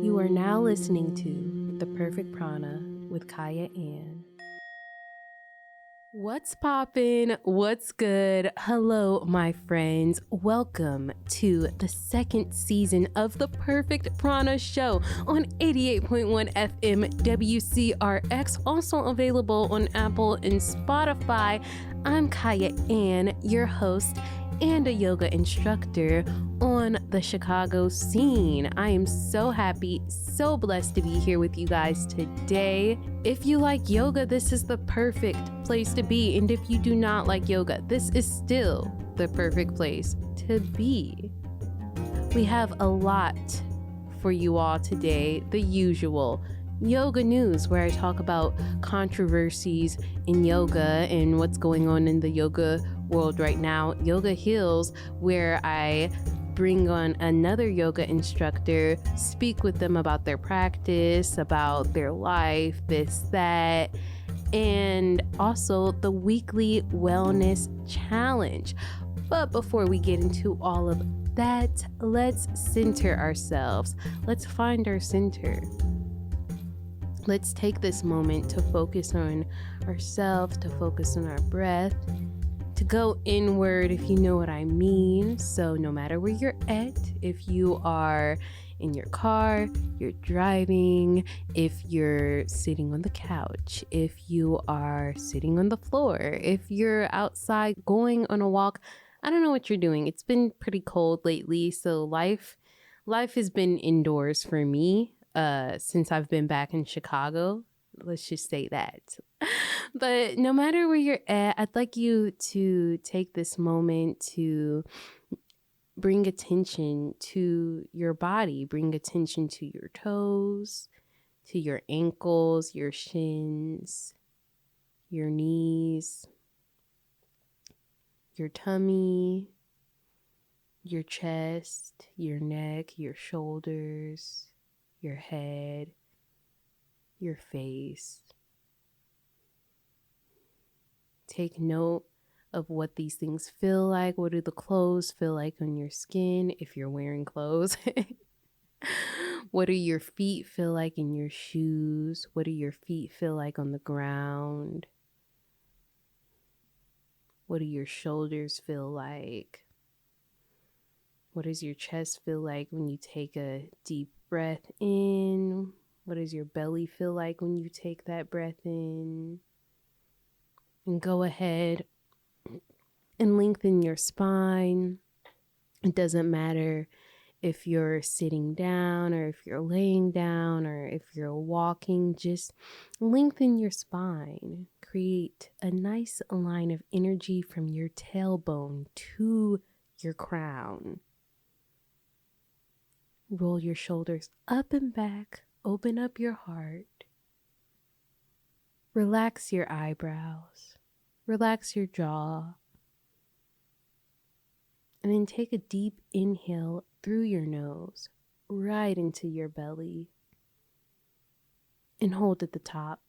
You are now listening to The Perfect Prana with Kyah IG. What's poppin'? What's good? Hello, my friends. Welcome to the second season of The Perfect Prana Show on 88.1 FM WCRX, also available on Apple and Spotify. I'm Kyah IG, your host and a yoga instructor on the Chicago scene. I am so happy, so blessed to be here with you guys today. If you like yoga, this is the perfect place to be. And if you do not like yoga, this is still the perfect place to be. We have a lot for you all today. The usual yoga news, where I talk about controversies in yoga and what's going on in the yoga world right now. Yoga Heals, where I bring on another yoga instructor, speak with them about their practice, about their life, this, that, and also the weekly wellness challenge. But before we get into all of that, let's center ourselves. Let's find our center. Let's take this moment to focus on ourselves, to focus on our breath, to go inward, if you know what I mean. So no matter where you're at, if you are in your car, you're driving, if you're sitting on the couch, if you are sitting on the floor, if you're outside going on a walk, I don't know what you're doing. It's been pretty cold lately, so life has been indoors for me since I've been back in Chicago. Let's just say that. But no matter where you're at, I'd like you to take this moment to bring attention to your body, bring attention to your toes, to your ankles, your shins, your knees, your tummy, your chest, your neck, your shoulders, your head, your face. Take note of what these things feel like. What do the clothes feel like on your skin if you're wearing clothes? What do your feet feel like in your shoes? What do your feet feel like on the ground? What do your shoulders feel like? What does your chest feel like when you take a deep breath in? What does your belly feel like when you take that breath in? And go ahead and lengthen your spine. It doesn't matter if you're sitting down or if you're laying down or if you're walking, just lengthen your spine. Create a nice line of energy from your tailbone to your crown. Roll your shoulders up and back. Open up your heart. Relax your eyebrows. Relax your jaw. And then take a deep inhale through your nose, right into your belly. And hold at the top.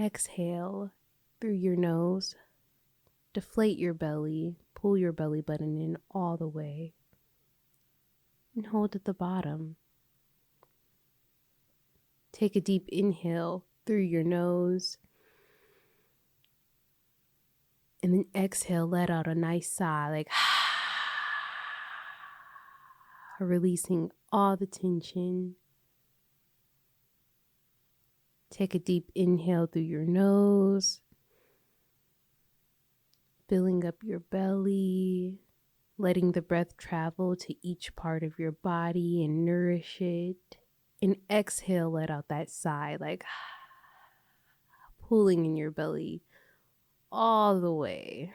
Exhale through your nose. Deflate your belly. Pull your belly button in all the way. And hold at the bottom. Take a deep inhale through your nose. And then exhale, let out a nice sigh, like releasing all the tension. Take a deep inhale through your nose, filling up your belly, letting the breath travel to each part of your body and nourish it. And exhale, let out that sigh, like pulling in your belly all the way.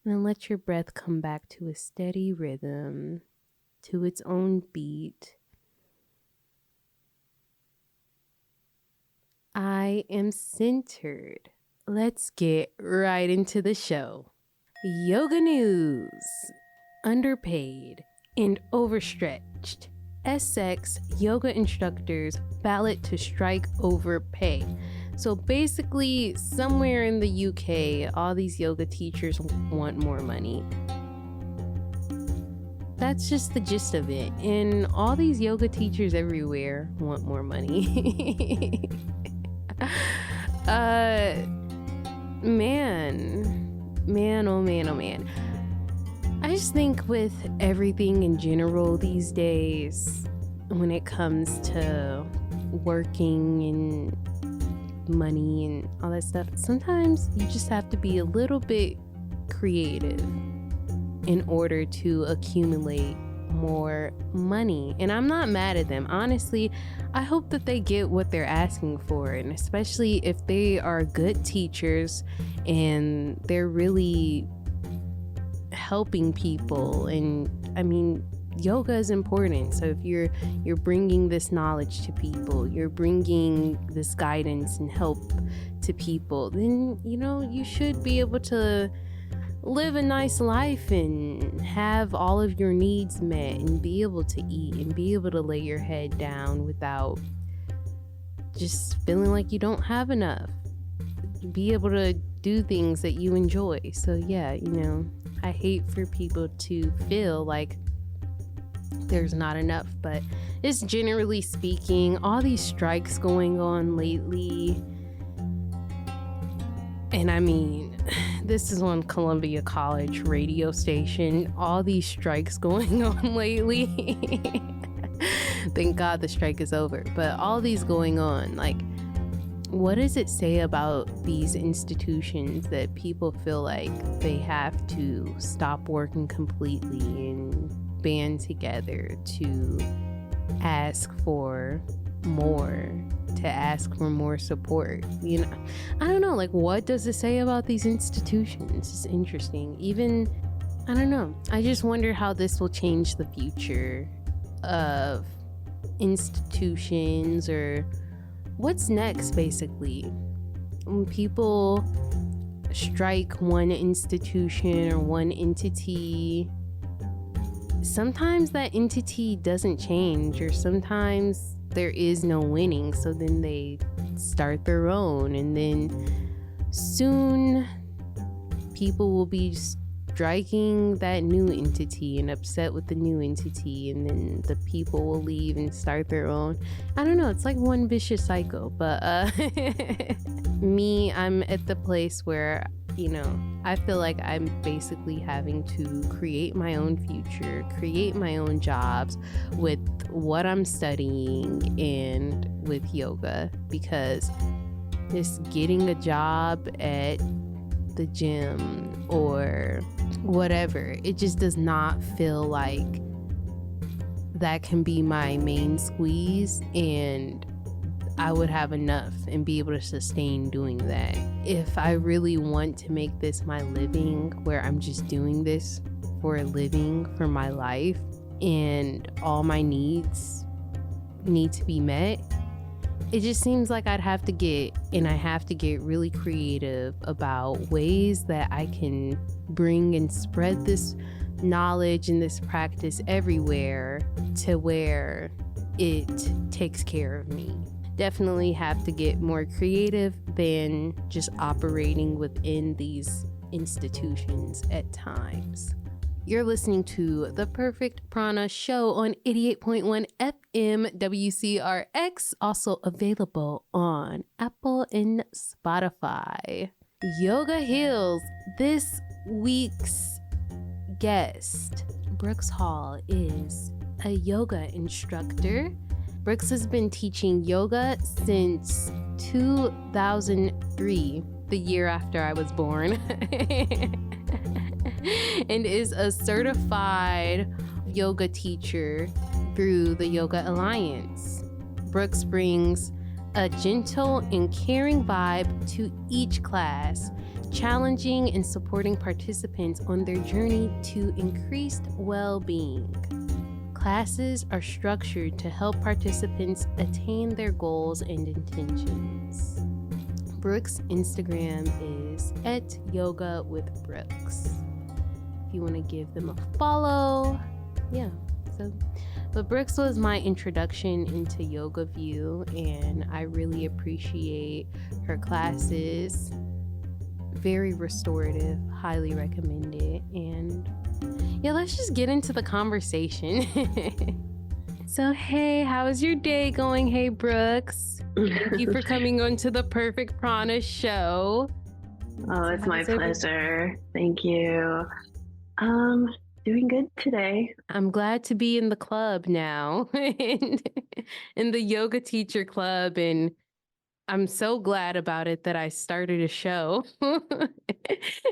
And then let your breath come back to a steady rhythm, to its own beat. I am centered. Let's get right into the show. Yoga news. Underpaid and overstretched. Essex yoga instructors ballot to strike over pay. So basically, somewhere in the UK, all these yoga teachers want more money. that's just the gist of it. And all these yoga teachers everywhere want more money. Man, oh man. I just think with everything in general these days, when it comes to working and money and all that stuff, sometimes you just have to be a little bit creative in order to accumulate more money. And I'm not mad at them. Honestly, I hope that they get what they're asking for, and especially if they are good teachers and they're really helping people. And I mean, yoga is important. So if you're bringing this knowledge to people, you're bringing this guidance and help to people, then you should be able to live a nice life and have all of your needs met and be able to eat and be able to lay your head down without just feeling like you don't have enough. Be able to do things that you enjoy. So yeah, I hate for people to feel like there's not enough, but it's generally speaking, all these strikes going on lately. And I mean, this is on Columbia College radio station. All these strikes going on lately. Thank God the strike is over. But all these going on, like, what does it say about these institutions that people feel like they have to stop working completely and band together to ask for more, to ask for more support? I don't know, like, what does it say about these institutions? It's interesting. Even, I don't know, I just wonder how this will change the future of institutions, or what's next, basically. When people strike one institution or one entity, sometimes that entity doesn't change, or sometimes there is no winning, so then they start their own, and then soon people will be striking that new entity and upset with the new entity, and then the people will leave and start their own. I don't know, it's like one vicious cycle. But me, I'm at the place where I feel like I'm basically having to create my own future, create my own jobs with what I'm studying and with yoga, because just getting a job at the gym or whatever, it just does not feel like that can be my main squeeze, and I would have enough and be able to sustain doing that. If I really want to make this my living, where I'm just doing this for a living for my life, and all my needs need to be met, it just seems like I have to get really creative about ways that I can bring and spread this knowledge and this practice everywhere, to where it takes care of me. Definitely have to get more creative than just operating within these institutions at times. You're listening to The Perfect Prana Show on 88.1 FM WCRX, also available on Apple and Spotify. Yoga Heals. This week's guest, Brooks Hall, is a yoga instructor. Brooks has been teaching yoga since 2003, the year after I was born, and is a certified yoga teacher through the Yoga Alliance. Brooks brings a gentle and caring vibe to each class, challenging and supporting participants on their journey to increased well-being. Classes are structured to help participants attain their goals and intentions. Brooks' Instagram is @YogaWithBrooks. If you want to give them a follow, but Brooks was my introduction into Yoga View, and I really appreciate her classes. Very restorative, highly recommend it. And Yeah, let's just get into the conversation. So, hey, how's your day going? Hey, Brooks. Thank you for coming on to the Perfect Prana show. Oh, it's my pleasure. Thank you. Doing good today. I'm glad to be in the club now, in the yoga teacher club, and I'm so glad about it that I started a show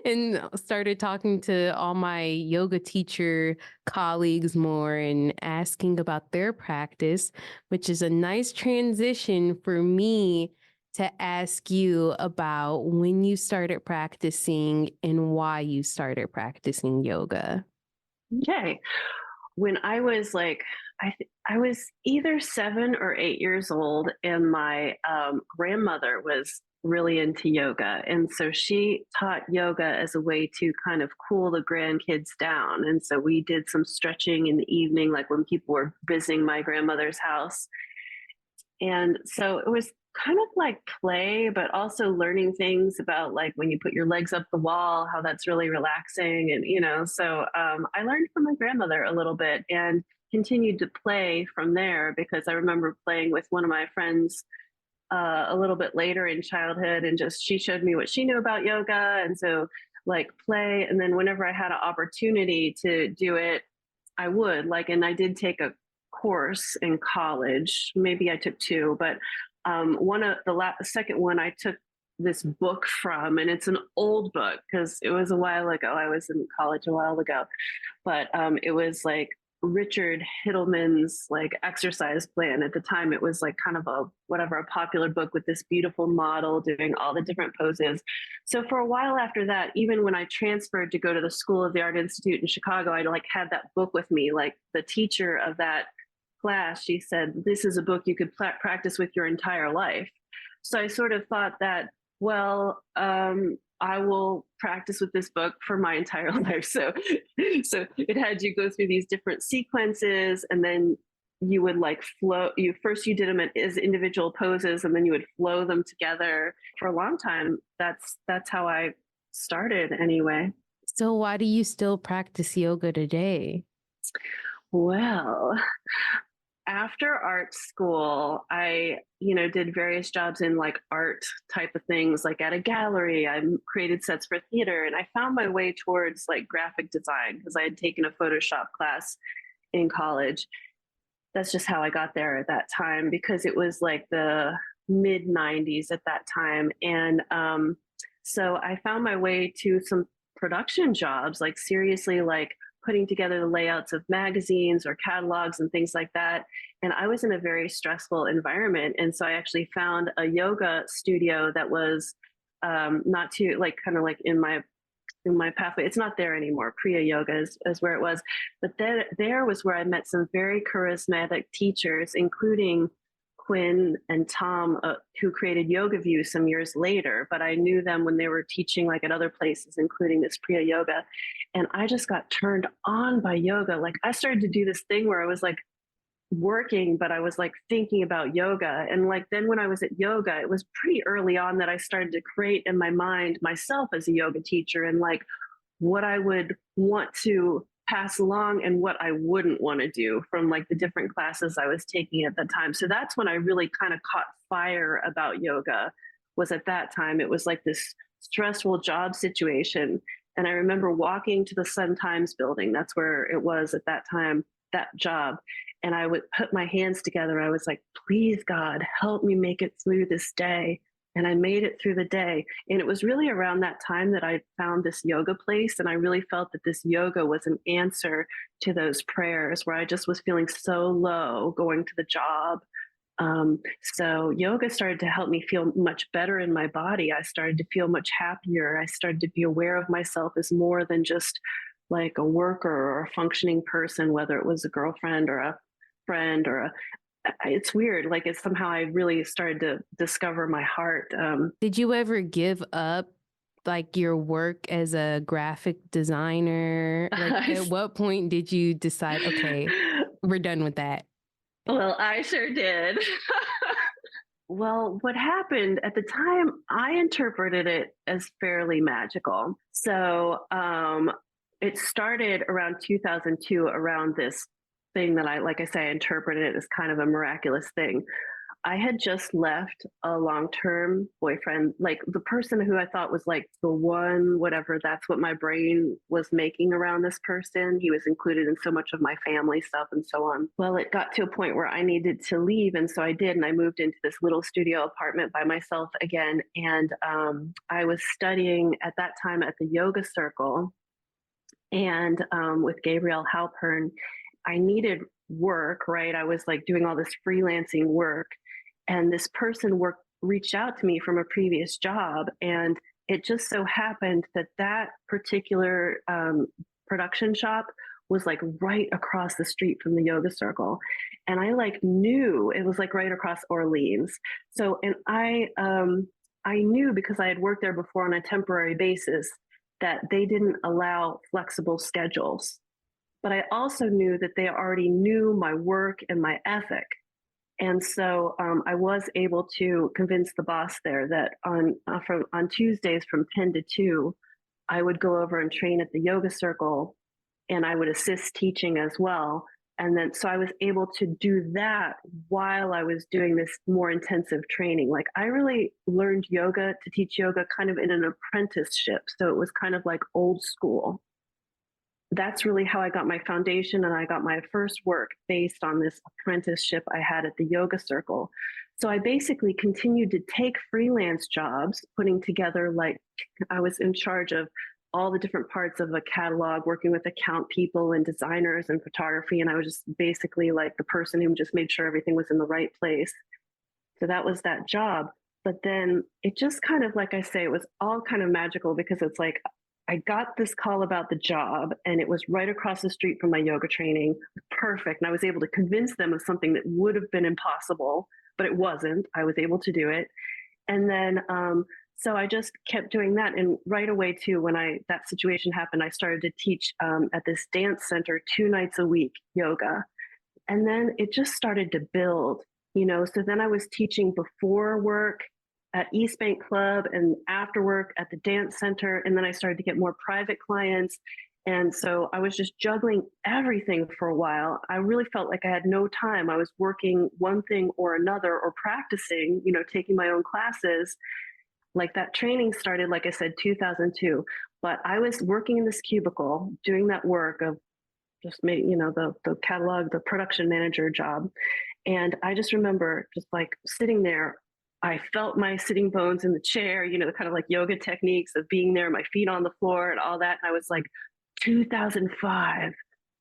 and started talking to all my yoga teacher colleagues more and asking about their practice, which is a nice transition for me to ask you about when you started practicing and why you started practicing yoga. Okay. When I was I was either 7 or 8 years old, and my grandmother was really into yoga. And so she taught yoga as a way to kind of cool the grandkids down. And so we did some stretching in the evening, like when people were visiting my grandmother's house. And so it was kind of like play, but also learning things about like when you put your legs up the wall, how that's really relaxing. And, so I learned from my grandmother a little bit and continued to play from there, because I remember playing with one of my friends a little bit later in childhood, and just she showed me what she knew about yoga. And so, like, play. And then whenever I had an opportunity to do it, I would and I did take a course in college. Maybe I took two, but one of the second one I took this book from, and it's an old book because it was a while ago. I was in college a while ago, but it was like Richard Hittleman's like exercise plan. At the time, it was like kind of a popular book with this beautiful model doing all the different poses. So for a while after that, even when I transferred to go to the School of the Art Institute in Chicago, I had that book with me. Like the teacher of that class, she said, "This is a book you could practice with your entire life." So I sort of thought that, well, I will practice with this book for my entire life. So it had you go through these different sequences, and then you would like flow. You did them as individual poses, and then you would flow them together for a long time. That's how I started anyway. So, why do you still practice yoga today? Well, after art school, I, did various jobs in like art type of things, like at a gallery. I created sets for theater, and I found my way towards like graphic design because I had taken a Photoshop class in college. That's just how I got there at that time, because it was like the mid 90s at that time. And so I found my way to some production jobs, like seriously, like putting together the layouts of magazines or catalogs and things like that. And I was in a very stressful environment. And so I actually found a yoga studio that was not too like kind of like in my pathway. It's not there anymore. Kriya Yoga is where it was. But there was where I met some very charismatic teachers, including Quinn and Tom, who created Yoga View some years later. But I knew them when they were teaching like at other places, including this Kriya Yoga. And I just got turned on by yoga. Like I started to do this thing where I was like working, but I was like thinking about yoga. And like then when I was at yoga, it was pretty early on that I started to create in my mind myself as a yoga teacher, and like what I would want to pass along and what I wouldn't want to do from like the different classes I was taking at the time. So that's when I really kind of caught fire about yoga. Was at that time. It was like this stressful job situation. And I remember walking to the Sun Times building. That's where it was at that time, that job. And I would put my hands together. I was like, please, God, help me make it through this day. And I made it through the day. And it was really around that time that I found this yoga place. And I really felt that this yoga was an answer to those prayers where I just was feeling so low going to the job. So yoga started to help me feel much better in my body. I started to feel much happier. I started to be aware of myself as more than just like a worker or a functioning person, whether it was a girlfriend or a friend or it's weird. Like it's somehow I really started to discover my heart. Did you ever give up like your work as a graphic designer? Like at what point did you decide, okay, we're done with that? Well, I sure did. Well, what happened at the time, I interpreted it as fairly magical. So it started around 2002, around this thing that like I say, I interpreted it as kind of a miraculous thing. I had just left a long-term boyfriend, like the person who I thought was like the one, whatever, that's what my brain was making around this person. He was included in so much of my family stuff and so on. Well, it got to a point where I needed to leave. And so I did. And I moved into this little studio apartment by myself again. And I was studying at that time at the yoga circle and with Gabrielle Halpern. I needed work, right? I was like doing all this freelancing work, and this person reached out to me from a previous job, and it just so happened that that particular production shop was like right across the street from the yoga circle, and I like knew it was like right across Orleans. So, and I knew because I had worked there before on a temporary basis that they didn't allow flexible schedules. But I also knew that they already knew my work and my ethic. And so I was able to convince the boss there that on Tuesdays from 10 to 2, I would go over and train at the yoga circle, and I would assist teaching as well. And then so I was able to do that while I was doing this more intensive training. Like I really learned yoga to teach yoga kind of in an apprenticeship. So it was kind of like old school. That's really how I got my foundation, and I got my first work based on this apprenticeship I had at the yoga circle. So I basically continued to take freelance jobs, putting together, like, I was in charge of all the different parts of a catalog, working with account people and designers and photography. And I was just basically like the person who just made sure everything was in the right place. So that was that job. But then it just kind of, like I say, it was all kind of magical because it's like I got this call about the job, and it was right across the street from my yoga training. Perfect. And I was able to convince them of something that would have been impossible, but it wasn't. I was able to do it. And then, so I just kept doing that. And right away too, when that situation happened, I started to teach at this dance center 2 nights a week, yoga. And then it just started to build, so then I was teaching before work at East Bank Club and after work at the dance center. And then I started to get more private clients. And so I was just juggling everything for a while. I really felt like I had no time. I was working one thing or another, or practicing, taking my own classes. Like that training started, like I said, 2002. But I was working in this cubicle doing that work of just the catalog, the production manager job. And I just remember just like sitting there. I felt my sitting bones in the chair, the kind of like yoga techniques of being there, my feet on the floor and all that. And I was like, 2005,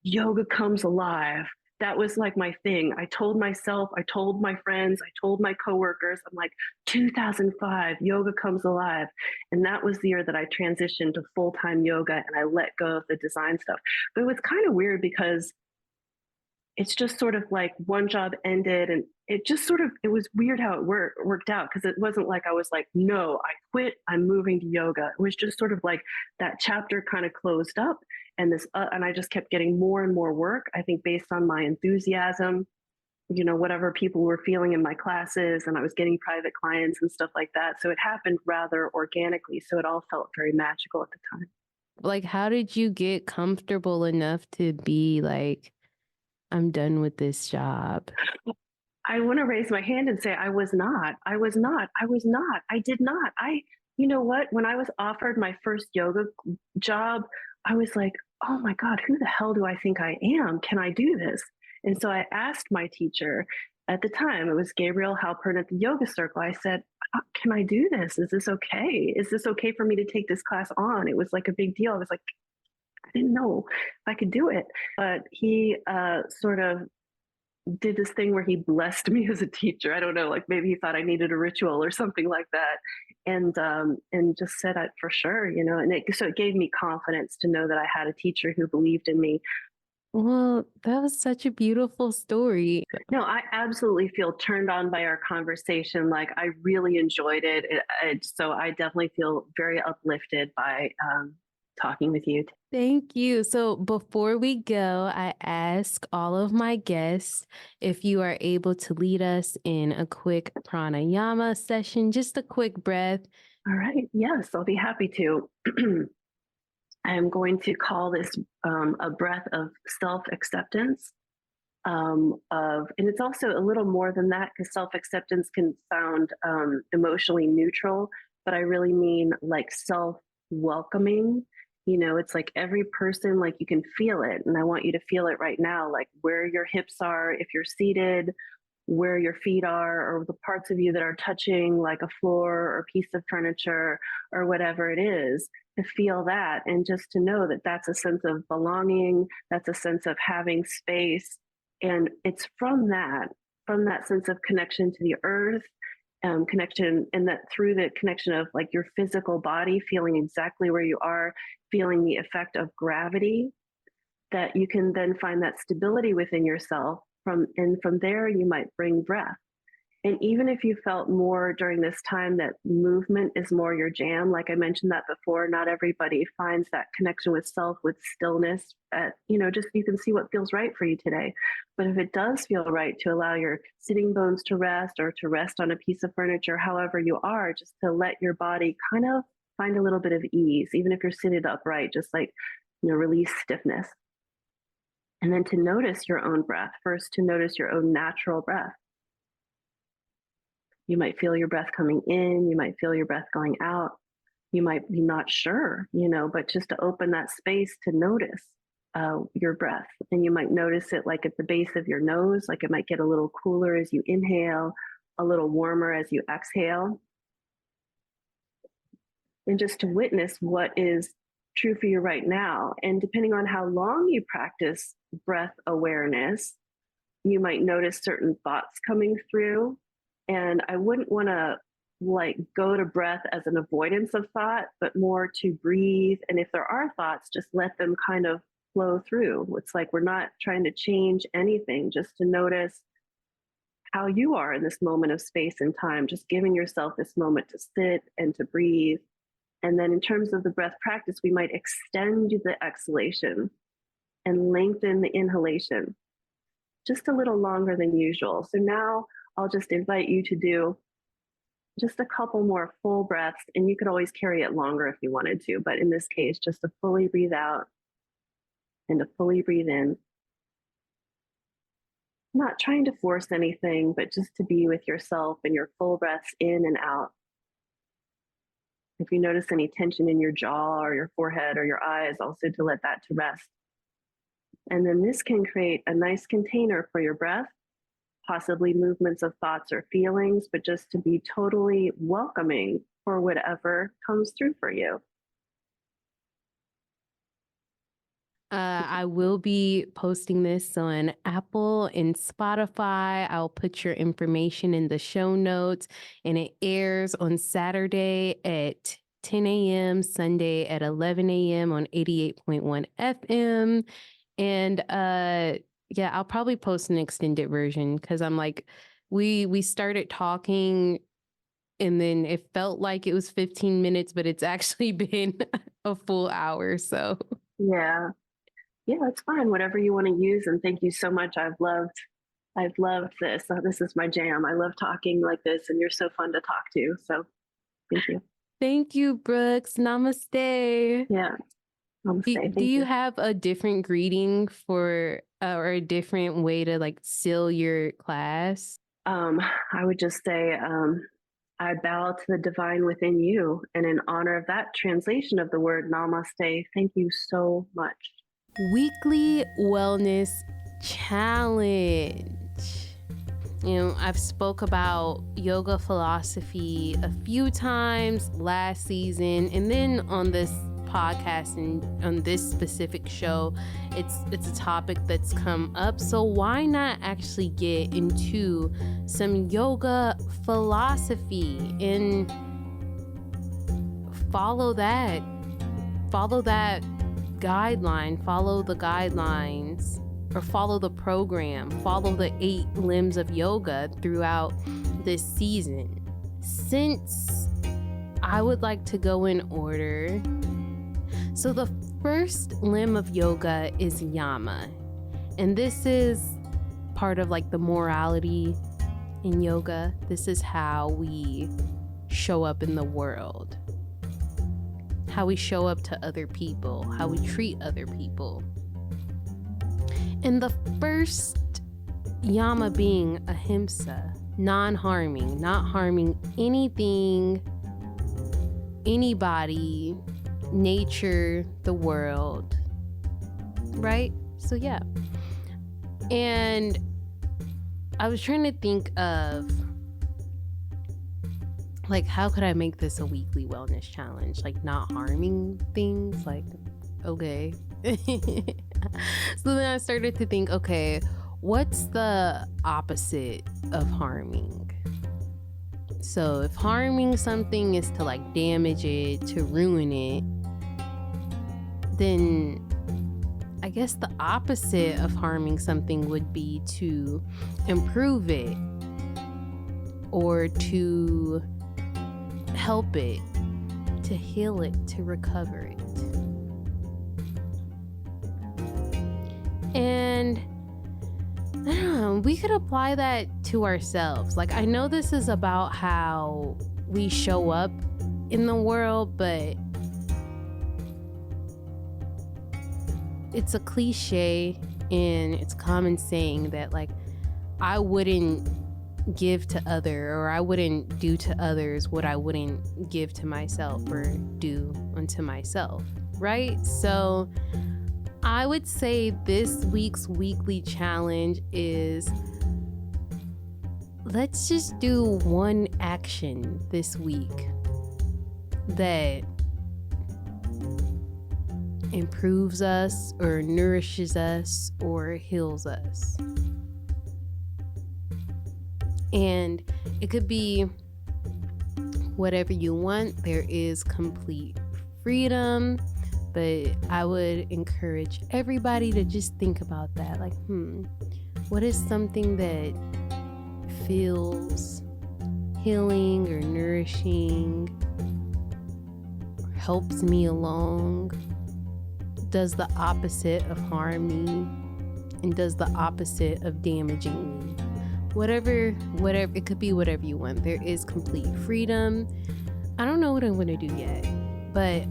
yoga comes alive. That was like my thing. I told myself, I told my friends, I told my coworkers, I'm like, 2005, yoga comes alive. And that was the year that I transitioned to full-time yoga, and I let go of the design stuff. But it was kind of weird because it's just sort of like one job ended, and it was weird how it worked out, because it wasn't like I was like, no, I quit, I'm moving to yoga. It was just sort of like that chapter kind of closed up, and and I just kept getting more and more work, I think based on my enthusiasm, whatever people were feeling in my classes, and I was getting private clients and stuff like that. So it happened rather organically. So it all felt very magical at the time. Like, how did you get comfortable enough to be like, I'm done with this job? I want to raise my hand and say I was not. I was not. I was not. I did not. You know what? When I was offered my first yoga job, I was like, oh my God, who the hell do I think I am? Can I do this? And so I asked my teacher at the time, it was Gabrielle Halpern at the yoga circle. I said, can I do this? Is this okay? Is this okay for me to take this class on? It was like a big deal. I was like, I didn't know if I could do it. But he sort of did this thing where he blessed me as a teacher. I don't know, like maybe he thought I needed a ritual or something like that. And just said it for sure, and so it gave me confidence to know that I had a teacher who believed in me. Well, that was such a beautiful story. No, I absolutely feel turned on by our conversation. Like I really enjoyed it. So I definitely feel very uplifted by talking with you. Thank you. So before we go, I ask all of my guests if you are able to lead us in a quick pranayama session, just a quick breath. All right. Yes, I'll be happy to. I'm going to call this a breath of self-acceptance. And it's also a little more than that because self-acceptance can sound emotionally neutral, but I really mean like self-welcoming. It's like every person, like you can feel it, and I want you to feel it right now, like where your hips are if you're seated, where your feet are, or the parts of you that are touching like a floor or a piece of furniture or whatever it is, to feel that and just to know that that's a sense of belonging, that's a sense of having space. And it's from that sense of connection to the earth, connection, and that through the connection of like your physical body, feeling exactly where you are, feeling the effect of gravity, that you can then find that stability within yourself. And from there, you might bring breath. And even if you felt more during this time that movement is more your jam, like I mentioned that before, not everybody finds that connection with self, with stillness. Just you can see what feels right for you today. But if it does feel right to allow your sitting bones to rest or to rest on a piece of furniture, however you are, just to let your body kind of find a little bit of ease, even if you're seated upright, just like, release stiffness. And then to notice your own breath, first to notice your own natural breath. You might feel your breath coming in, you might feel your breath going out. You might be not sure, but just to open that space to notice your breath. And you might notice it like at the base of your nose, like it might get a little cooler as you inhale, a little warmer as you exhale. And just to witness what is true for you right now. And depending on how long you practice breath awareness, you might notice certain thoughts coming through. And I wouldn't want to like go to breath as an avoidance of thought, but more to breathe. And if there are thoughts, just let them kind of flow through. It's like we're not trying to change anything, just to notice how you are in this moment of space and time, just giving yourself this moment to sit and to breathe. And then in terms of the breath practice, we might extend the exhalation and lengthen the inhalation just a little longer than usual. So now I'll just invite you to do just a couple more full breaths, and you could always carry it longer if you wanted to. But in this case, just to fully breathe out and to fully breathe in. Not trying to force anything, but just to be with yourself and your full breaths in and out. If you notice any tension in your jaw or your forehead or your eyes, also to let that to rest. And then this can create a nice container for your breath, possibly movements of thoughts or feelings, but just to be totally welcoming for whatever comes through for you. I will be posting this on Apple and Spotify. I'll put your information in the show notes, and it airs on Saturday at 10 a.m., Sunday at 11 a.m. on 88.1 FM. And yeah, I'll probably post an extended version because I'm like, we started talking and then it felt like it was 15 minutes, but it's actually been a full hour. So Yeah. Yeah, that's fine. Whatever you want to use. And thank you so much. I've loved this. This is my jam. I love talking like this, and you're so fun to talk to. So thank you. Thank you, Brooks. Namaste. Yeah. Namaste. Do you have a different greeting for or a different way to like seal your class? I would just say, I bow to the divine within you. And in honor of that translation of the word namaste, thank you so much. Weekly Wellness Challenge. I've spoke about yoga philosophy a few times last season, and then on this podcast and on this specific show, it's a topic that's come up. So why not actually get into some yoga philosophy and follow that guideline, follow the guidelines, or follow the program, follow the 8 limbs of yoga throughout this season. Since I would like to go in order. So the first limb of yoga is yama. And this is part of like the morality in yoga. This is how we show up in the world. how we show up to other people, how we treat other people. And the first yama being Ahimsa, non-harming, not harming anything, anybody, nature, the world, right? So yeah. And I was trying to think of, like, how could I make this a weekly wellness challenge? Like, not harming things, like, okay. So then I started to think, okay, what's the opposite of harming? So if harming something is to like damage it, to ruin it, then I guess the opposite of harming something would be to improve it or to help it, to heal it, to recover it. And I don't know, we could apply that to ourselves. Like, I know this is about how we show up in the world, but it's a cliche and it's common saying that, like, I wouldn't give to or I wouldn't do to others what I wouldn't give to myself or do unto myself, right? So I would say this week's weekly challenge is, let's just do one action this week that improves us or nourishes us or heals us. And it could be whatever you want. There is complete freedom. But I would encourage everybody to just think about that. Like, what is something that feels healing or nourishing, or helps me along, does the opposite of harm me, and does the opposite of damaging me? Whatever, it could be whatever you want. There is complete freedom. I don't know what I'm going to do yet, but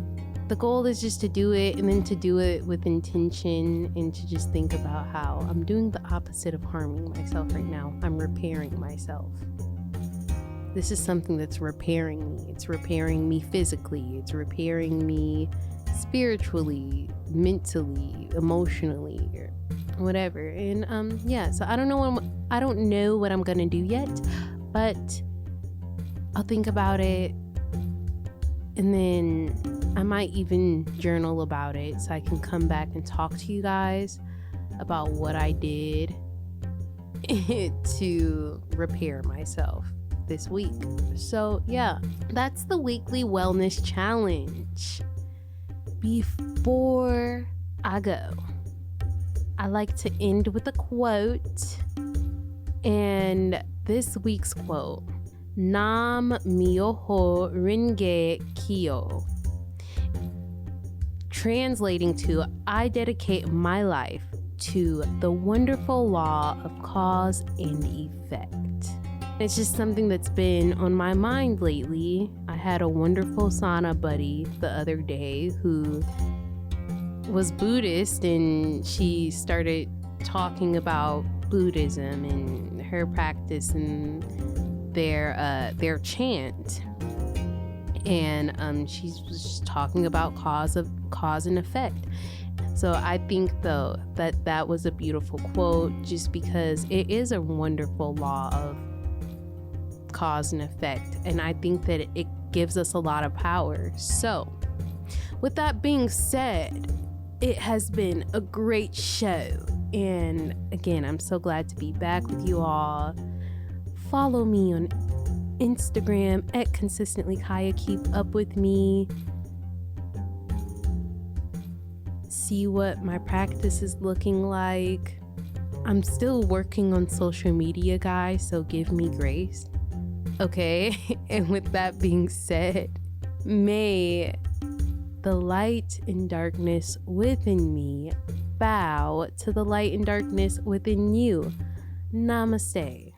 the goal is just to do it, and then to do it with intention, and to just think about how I'm doing the opposite of harming myself right now. I'm repairing myself. This is something that's repairing me. It's repairing me physically. It's repairing me spiritually, mentally, emotionally, or whatever. And yeah, so I don't know what I'm gonna do yet, but I'll think about it, and then I might even journal about it so I can come back and talk to you guys about what I did to repair myself this week. So yeah, that's the weekly wellness challenge. Before I go, I like to end with a quote. And this week's quote, Nam Myoho Renge Kyo, translating to, I dedicate my life to the wonderful law of cause and effect. It's just something that's been on my mind lately. I had a wonderful sauna buddy the other day who was Buddhist, and she started talking about Buddhism and her practice and their chant. And she was just talking about cause and effect. So I think, though, that was a beautiful quote, just because it is a wonderful law of cause and effect, and I think that it gives us a lot of power. So with that being said, it has been a great show, and again, I'm so glad to be back with you all. Follow me on Instagram at consistently Kyah. Keep up with me. See what my practice is looking like. I'm still working on social media, guys, so give me grace. Okay, and with that being said, may the light and darkness within me bow to the light and darkness within you. Namaste.